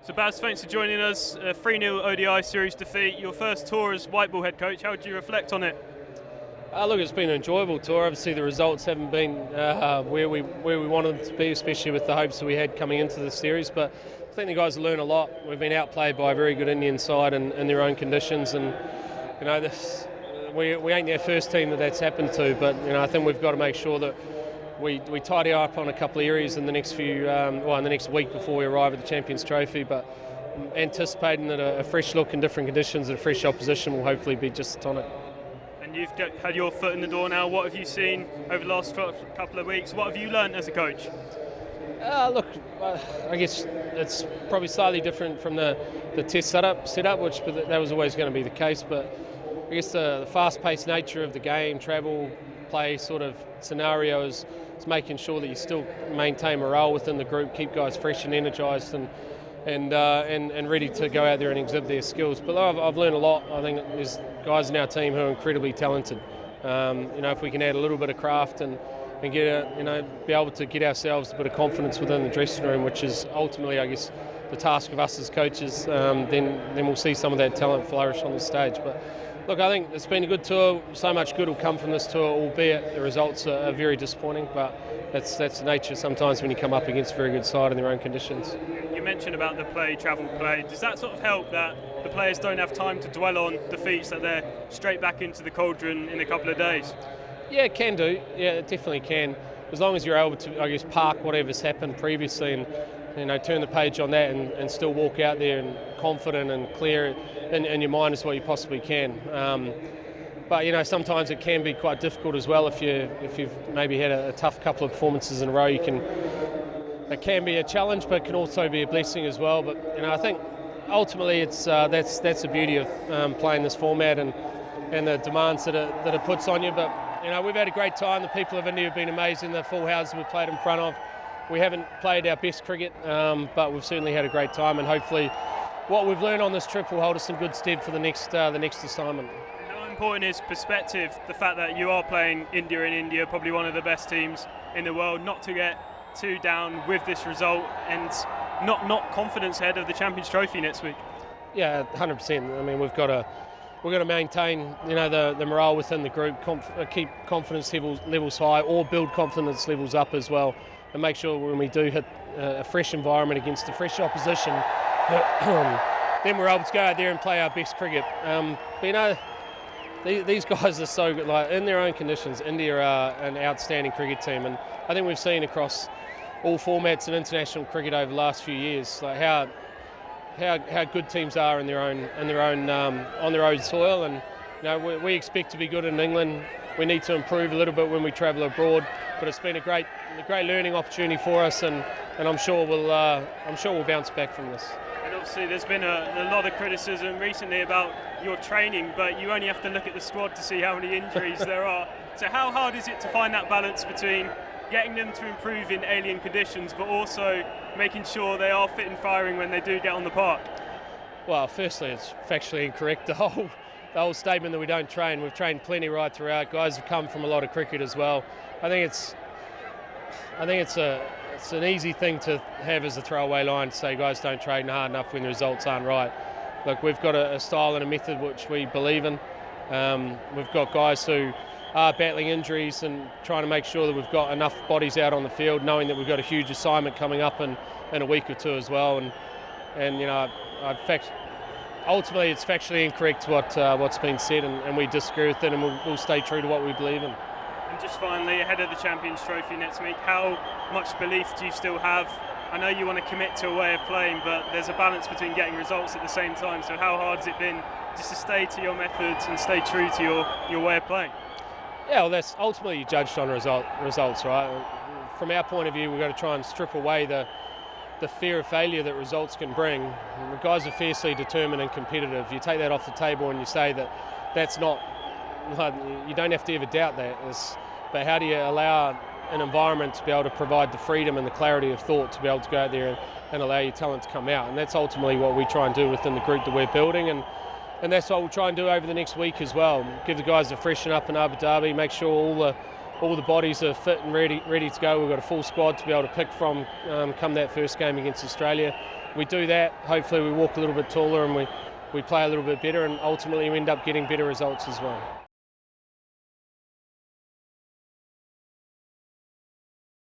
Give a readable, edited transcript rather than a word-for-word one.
So Baz, thanks for joining us. 3-0 ODI series defeat, your first tour as white ball head coach. How do you reflect on it? Look, it's been an enjoyable tour. Obviously the results haven't been where we wanted them to be, especially with the hopes that we had coming into the series, but I think the guys have learned a lot. We've been outplayed by a very good Indian side in their own conditions, and you know we ain't their first team that's happened to, but you know I think we've got to make sure that we tidy up on a couple of areas in the next few, in the next week before we arrive at the Champions Trophy. But anticipating that a fresh look in different conditions and a fresh opposition will hopefully be just a tonic. And you've had your foot in the door now. What have you seen over the last couple of weeks? What have you learned as a coach? Look, I guess it's probably slightly different from the test setup, which that was always going to be the case. But I guess the fast-paced nature of the game, travel, play sort of scenario is making sure that you still maintain morale within the group, keep guys fresh and energised and ready to go out there and exhibit their skills. But I've learned a lot. I think there's guys in our team who are incredibly talented. If we can add a little bit of craft and get be able to get ourselves a bit of confidence within the dressing room, which is ultimately, I guess, the task of us as coaches, then we'll see some of that talent flourish on the stage. But look, I think it's been a good tour. So much good will come from this tour, albeit the results are very disappointing. But that's the nature sometimes when you come up against a very good side in their own conditions. You mentioned about the travel play. Does that sort of help that the players don't have time to dwell on defeats, that they're straight back into the cauldron in a couple of days? Yeah, it can do. Yeah, it definitely can. As long as you're able to, I guess, park whatever's happened previously and turn the page on that and still walk out there and confident and clear in your mind as what you possibly can. But sometimes it can be quite difficult as well if you've maybe had a tough couple of performances in a row. It can be a challenge, but it can also be a blessing as well. But I think ultimately it's that's the beauty of playing this format and the demands that it puts on you. But we've had a great time. The people of India have been amazing. The full houses we've played in front of. We haven't played our best cricket, but we've certainly had a great time, and hopefully what we've learned on this trip will hold us in good stead for the next assignment. How important is perspective, the fact that you are playing India in India, probably one of the best teams in the world, not to get too down with this result and not confidence ahead of the Champions Trophy next week? Yeah, 100%. I mean, we've got to maintain the morale within the group, keep confidence levels high, or build confidence levels up as well, and make sure when we do hit a fresh environment against a fresh opposition, then we're able to go out there and play our best cricket. But these guys are so good. Like, in their own conditions, India are an outstanding cricket team, and I think we've seen across all formats in international cricket over the last few years, like how good teams are in their own on their own soil. And we expect to be good in England. We need to improve a little bit when we travel abroad, but it's been a great learning opportunity for us, and I'm sure we'll bounce back from this. And obviously there's been a lot of criticism recently about your training, but you only have to look at the squad to see how many injuries there are. So how hard is it to find that balance between getting them to improve in alien conditions, but also making sure they are fit and firing when they do get on the park? Well, firstly, it's factually incorrect. The whole statement that we don't train. We've trained plenty right throughout. Guys have come from a lot of cricket as well. I think it's an easy thing to have as a throwaway line to say guys don't train hard enough when the results aren't right. Look, we've got a style and a method which we believe in. We've got guys who are battling injuries and trying to make sure that we've got enough bodies out on the field, knowing that we've got a huge assignment coming up in a week or two as well. Ultimately it's factually incorrect what's been said, and we disagree with it, and we'll stay true to what we believe in. And just finally, ahead of the Champions Trophy next week, how much belief do you still have? I know you want to commit to a way of playing, but there's a balance between getting results at the same time. So how hard has it been just to stay to your methods and stay true to your way of playing? Yeah, well, that's ultimately judged on results, right? From our point of view, we've got to try and strip away the fear of failure that results can bring. The guys are fiercely determined and competitive. You take that off the table and you say that's not, you don't have to ever doubt that. But how do you allow an environment to be able to provide the freedom and the clarity of thought to be able to go out there and allow your talent to come out? And that's ultimately what we try and do within the group that we're building, and that's what we'll try and do over the next week as well. Give the guys a freshen up in Abu Dhabi, make sure all the bodies are fit and ready to go. We've got a full squad to be able to pick from come that first game against Australia, we do that, hopefully we walk a little bit taller and we play a little bit better, and ultimately we end up getting better results as well.